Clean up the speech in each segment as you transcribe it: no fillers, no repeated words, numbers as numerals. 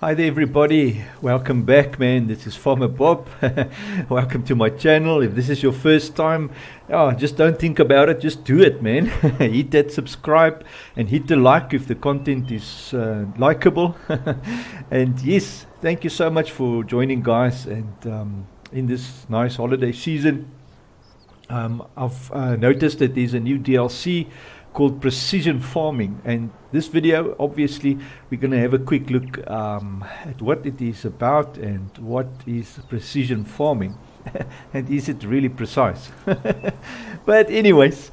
Hi there everybody, welcome back man, this is Farmer Bob. Welcome to my channel. If this is your first time, just don't think about it, just do it man. Hit that subscribe and hit the like if the content is likable. And yes, thank you so much for joining guys, and in this nice holiday season I've noticed that there's a new DLC called Precision Farming, and this video obviously we're going to have a quick look at what it is about and what is precision farming and is it really precise. But anyways,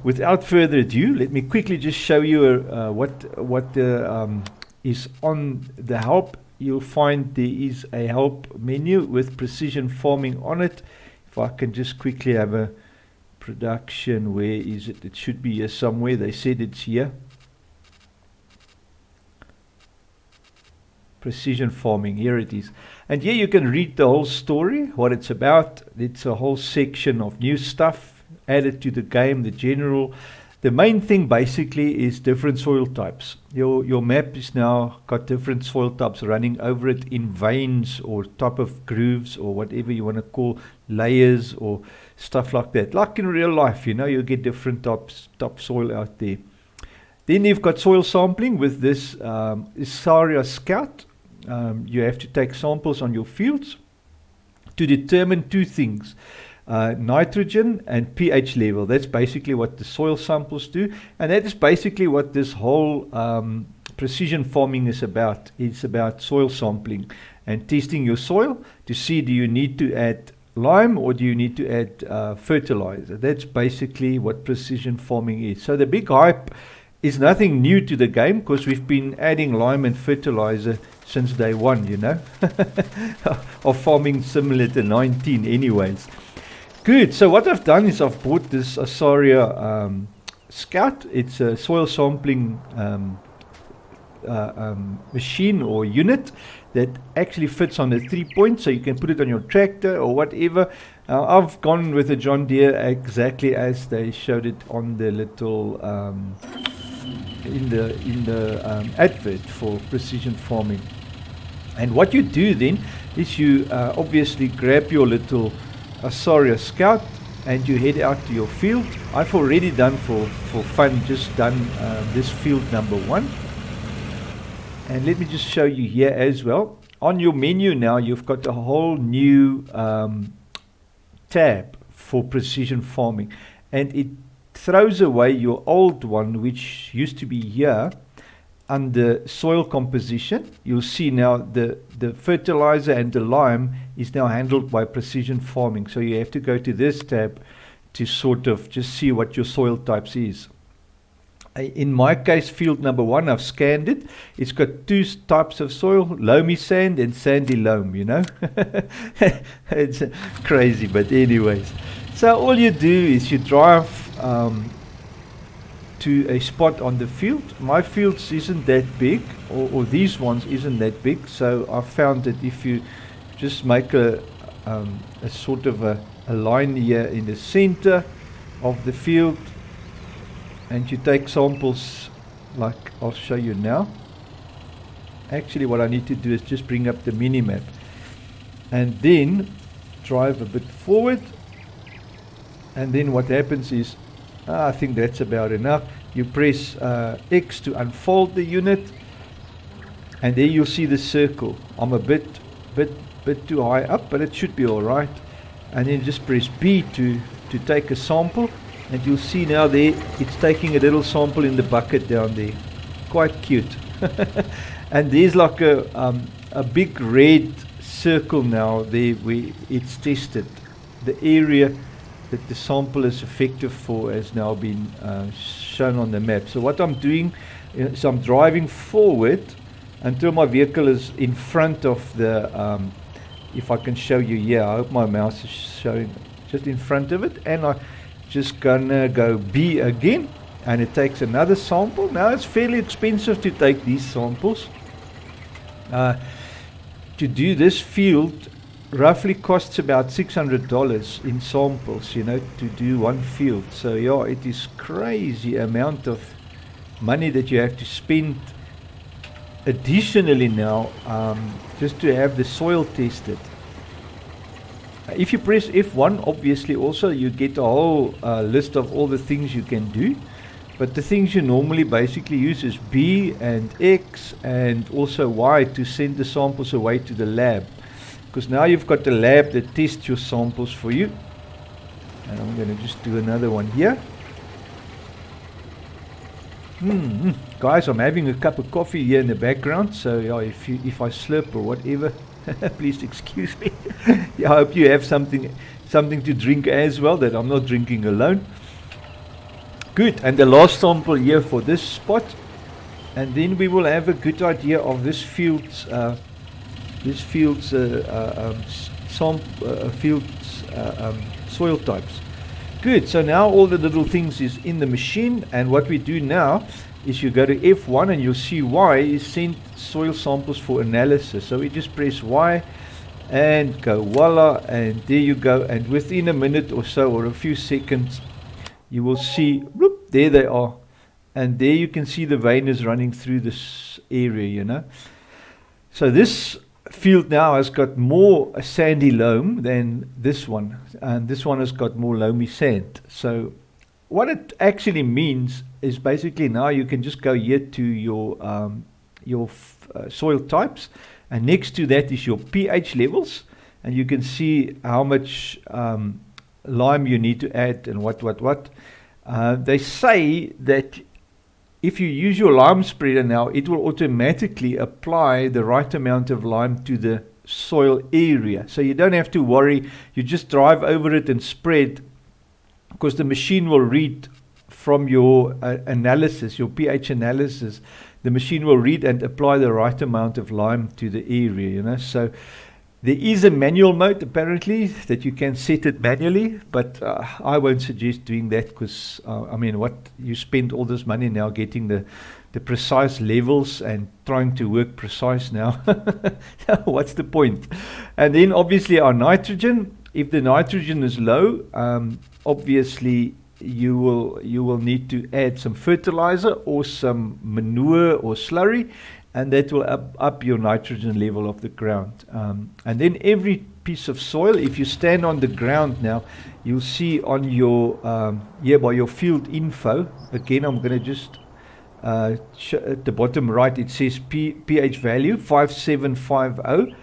without further ado, let me quickly just show you what is on the help. You'll find there is a help menu with precision farming on it. If I can just quickly have a production, where is it? It should be here somewhere. They said it's here. Precision farming, here it is. And here you can read the whole story, what it's about. It's a whole section of new stuff added to the game, the main thing basically is different soil types. Your map is now got different soil types running over it in veins or top of grooves or whatever you want to call layers or stuff like that. Like in real life, you get different top soil out there. Then you've got soil sampling with this Isaria Scout. You have to take samples on your fields to determine two things. Nitrogen and pH level. That's basically what the soil samples do, and that is basically what this whole precision farming is about. It's about soil sampling and testing your soil to see, do you need to add lime or do you need to add fertilizer. That's basically what precision farming is. So the big hype is nothing new to the game, because we've been adding lime and fertilizer since day one, of farming similar to 19 anyways. Good. So what I've done is I've bought this Isaria Scout. It's a soil sampling machine or unit that actually fits on the 3-point, so you can put it on your tractor or whatever. I've gone with a John Deere exactly as they showed it on the little in the advert for precision farming. And what you do then is you obviously grab your little Isaria Scout and you head out to your field. I've already done for fun, just done this field number 1. And let me just show you here as well. On your menu now, you've got a whole new tab for precision farming, and it throws away your old one, which used to be here under soil composition. You'll see now the fertilizer and the lime is now handled by precision farming. So you have to go to this tab to sort of just see what your soil types is. In my case, field number 1, I've scanned it. It's got 2 types of soil, loamy sand and sandy loam, It's crazy, but anyways. So all you do is you drive to a spot on the field. My fields isn't that big, or these ones isn't that big, so I found that if you just make a sort of a line here in the center of the field, and you take samples like I'll show you now. Actually what I need to do is just bring up the mini map and then drive a bit forward, and then what happens is, I think that's about enough. You press X to unfold the unit, and there you'll see the circle. I'm a bit too high up, but it should be all right. And then just press B to take a sample, and you'll see now there it's taking a little sample in the bucket down there. Quite cute. And there's like a big red circle now there where it's tested. The area that the sample is effective for has now been shown on the map. So what I'm doing is I'm driving forward until my vehicle is in front of the, if I can show you here, I hope my mouse is showing just in front of it, and I just gonna go B again, and it takes another sample. Now it's fairly expensive to take these samples. To do this field roughly costs about $600 in samples, to do one field. So yeah, it is crazy amount of money that you have to spend additionally now, just to have the soil tested, if you press F1, obviously also you get a whole list of all the things you can do. But the things you normally basically use is B and X and also Y to send the samples away to the lab. Because now you've got the lab that tests your samples for you. And I'm going to just do another one here. Guys, I'm having a cup of coffee here in the background. So yeah, if I slurp or whatever, please excuse me. Yeah, I hope you have something to drink as well, that I'm not drinking alone. Good, and the last sample here for this spot, and then we will have a good idea of this field's soil types. Good, so now all the little things is in the machine, and what we do now is you go to F1 and you'll see Y is sent soil samples for analysis. So we just press Y and go voila, and there you go, and within a minute or so or a few seconds you will see, whoop, there they are, and there you can see the vein is running through this area, you know. So this field now has got more sandy loam than this one, and this one has got more loamy sand. So what it actually means is basically now you can just go here to your soil types, and next to that is your pH levels, and you can see how much lime you need to add and what. They say that if you use your lime spreader now, it will automatically apply the right amount of lime to the soil area. So you don't have to worry. You just drive over it and spread, because the machine will read from your analysis, your pH analysis. The machine will read and apply the right amount of lime to the area, you know. So there is a manual mode apparently that you can set it manually, but I won't suggest doing that, because I mean, what you spend all this money now getting the precise levels and trying to work precise now. What's the point? And then obviously our nitrogen, if the nitrogen is low, obviously you will need to add some fertilizer or some manure or slurry, and that will up your nitrogen level of the ground. And then every piece of soil, if you stand on the ground now, you'll see on your by your field info, again I'm going to just at the bottom right it says pH value 5750,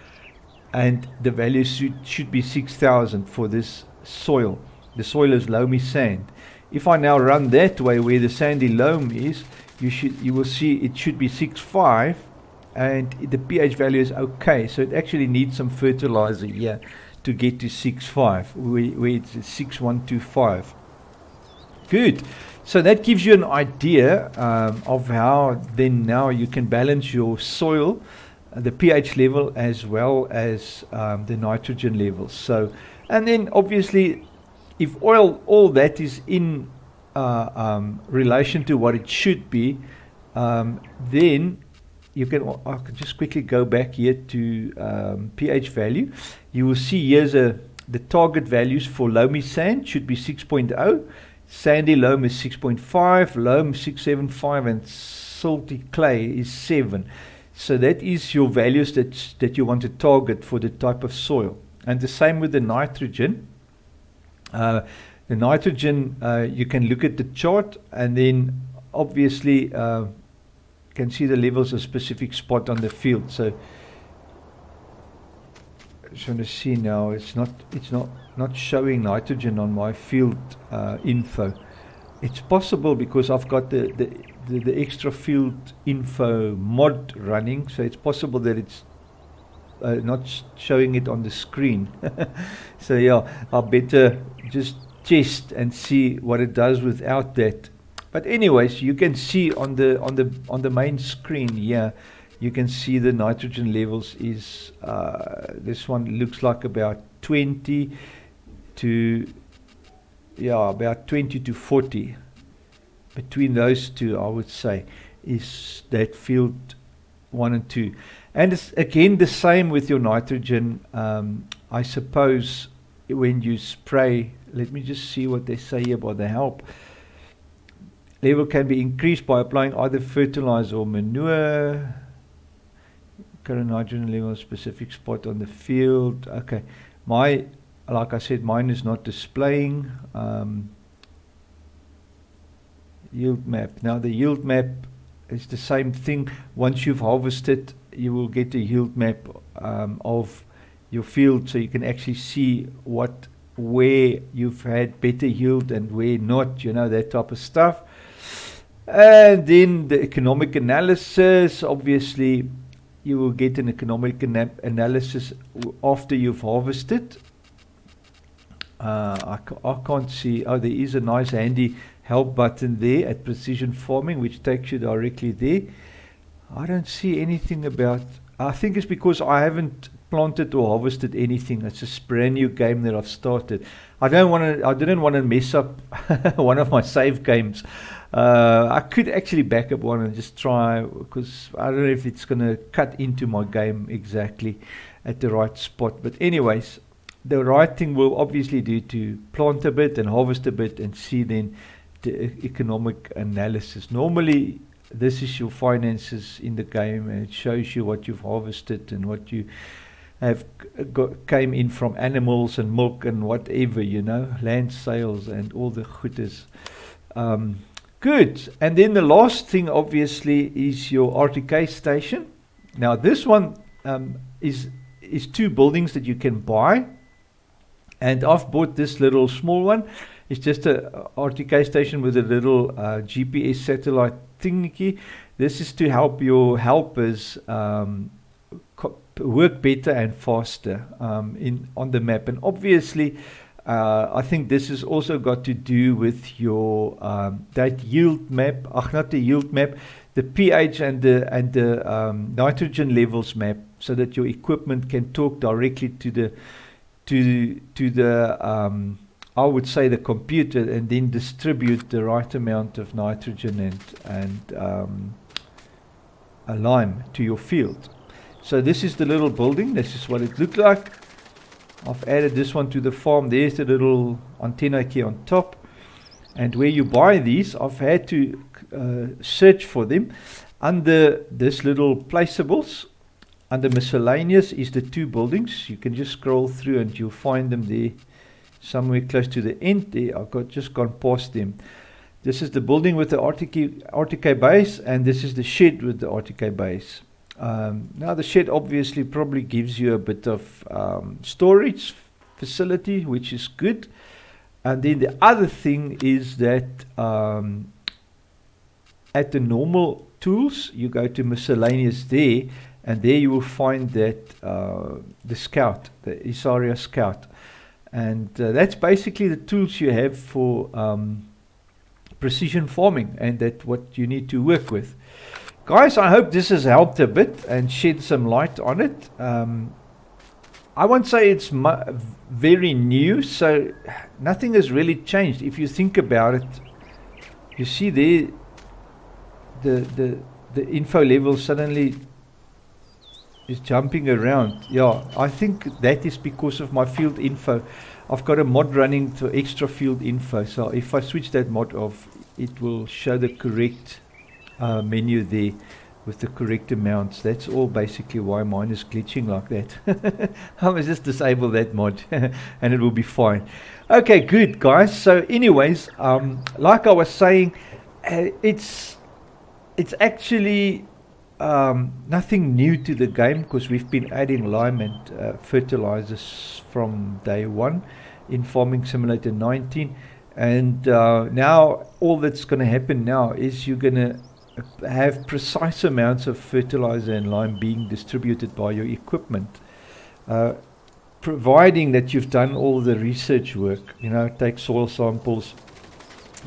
and the value should be 6000 for this soil. The soil is loamy sand. If I now run that way where the sandy loam is, you will see it should be 6.5, and the pH value is okay. So it actually needs some fertilizer here to get to 6.5, where it's 6.125. Good. So that gives you an idea of how then now you can balance your soil, the pH level, as well as the nitrogen levels. So, and then obviously, if all that is in relation to what it should be, then you can. I can just quickly go back here to pH value. You will see here's the target values for loamy sand should be 6.0, sandy loam is 6.5, loam 6.75, and salty clay is 7. So that is your values that you want to target for the type of soil. And the same with the nitrogen. The nitrogen, you can look at the chart, and then obviously can see the levels of specific spot on the field. So I just want to see now, it's not showing nitrogen on my field info. It's possible because I've got the extra field info mod running, so it's possible that it's not showing it on the screen. So yeah, I'll better just test and see what it does without that. But anyways, you can see on the main screen here, you can see the nitrogen levels is this one looks like about 20 to 40. Between those two, I would say, is that field 1 and 2. And it's again the same with your nitrogen. I suppose when you spray, let me just see what they say here by the help. Level can be increased by applying either fertilizer or manure. current nitrogen level, specific spot on the field. Okay, like I said, mine is not displaying. Yield map. Now the yield map is the same thing. Once you've harvested, you will get a yield map of your field, so you can actually see where you've had better yield and where not, that type of stuff. And then the economic analysis. Obviously, you will get an economic analysis after you've harvested. I can't see. Oh, there is a nice handy help button there at Precision Farming, which takes you directly there. I don't see anything about. I think it's because I haven't planted or harvested anything. It's a brand new game that I've started. I didn't want to mess up one of my save games. I could actually back up one and just try, because I don't know if it's going to cut into my game exactly at the right spot. But anyways, the right thing will obviously do to plant a bit and harvest a bit and see then the economic analysis. Normally, this is your finances in the game, and it shows you what you've harvested and what you have came in from animals and milk and whatever, land sales and all the gooders. Good. And then the last thing, obviously, is your RTK station. Now, this one is 2 buildings that you can buy. And I've bought this little small one. It's just a RTK station with a little GPS satellite thingy. This is to help your helpers work better and faster on the map. And obviously, I think this has also got to do with your that yield map. Not the yield map, the pH and the nitrogen levels map, so that your equipment can talk directly to the I would say the computer, and then distribute the right amount of nitrogen and lime to your field. So this is the little building. This is what it looked like. I've added this one to the farm. There's the little antenna key on top. And where you buy these, I've had to search for them. Under this little placeables, under miscellaneous is the 2 buildings. You can just scroll through and you'll find them there. Somewhere close to the end there. I've just gone past them. This is the building with the RTK base, and this is the shed with the RTK base. Now the shed obviously probably gives you a bit of storage facility, which is good. And then the other thing is that at the normal tools, you go to miscellaneous there, and there you will find that the Scout, the Isaria Scout. And that's basically the tools you have for precision farming, and that's what you need to work with. Guys, I hope this has helped a bit and shed some light on it. I won't say it's very new, so nothing has really changed. If you think about it, you see there the info level suddenly is jumping around. Yeah, I think that is because of my field info. I've got a mod running to extra field info, so if I switch that mod off, it will show the correct menu there with the correct amounts. That's all basically why mine is glitching like that. I will just disable that mod and it will be fine. Okay, good guys. So anyways, like I was saying, it's actually nothing new to the game, because we've been adding lime and fertilizers from day 1 in Farming Simulator 19, and now all that's going to happen now is you're going to have precise amounts of fertilizer and lime being distributed by your equipment, providing that you've done all the research work, take soil samples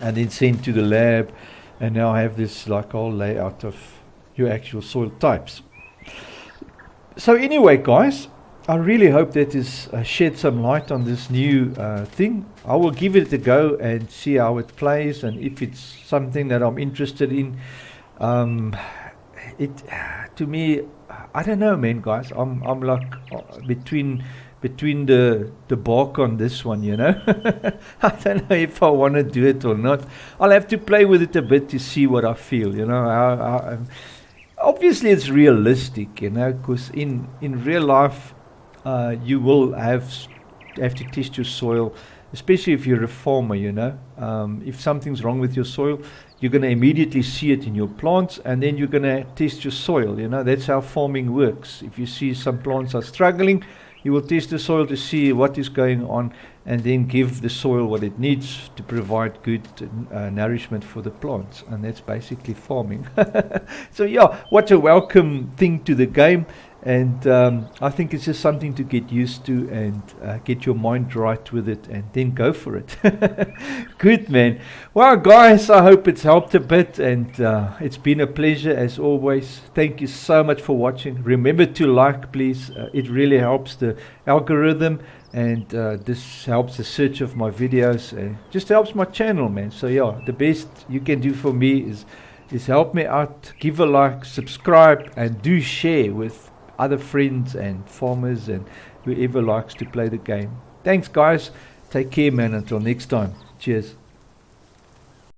and then send to the lab, and now have this like whole layout of your actual soil types. So anyway guys, I really hope that has shed some light on this new thing. I will give it a go and see how it plays, and if it's something that I'm interested in. It to me, I don't know, man, guys. I'm like between the bark on this one, I don't know if I want to do it or not. I'll have to play with it a bit to see what I feel, obviously it's realistic, you know, because in real life you will have to test your soil, especially if you're a farmer, you know. If something's wrong with your soil, you're going to immediately see it in your plants, and then you're going to test your soil, you know. That's how farming works. If you see some plants are struggling, you will test the soil to see what is going on, and then give the soil what it needs to provide good nourishment for the plants. And that's basically farming. So yeah, what a welcome thing to the game. And I think it's just something to get used to, and get your mind right with it, and then go for it. Good, man. Well, guys, I hope it's helped a bit, and it's been a pleasure as always. Thank you so much for watching. Remember to like, please. It really helps the algorithm, and this helps the search of my videos, and just helps my channel, man. So yeah, the best you can do for me is help me out. Give a like, subscribe, and do share with other friends and farmers and whoever likes to play the game. Thanks, guys. Take care, man. Until next time. Cheers.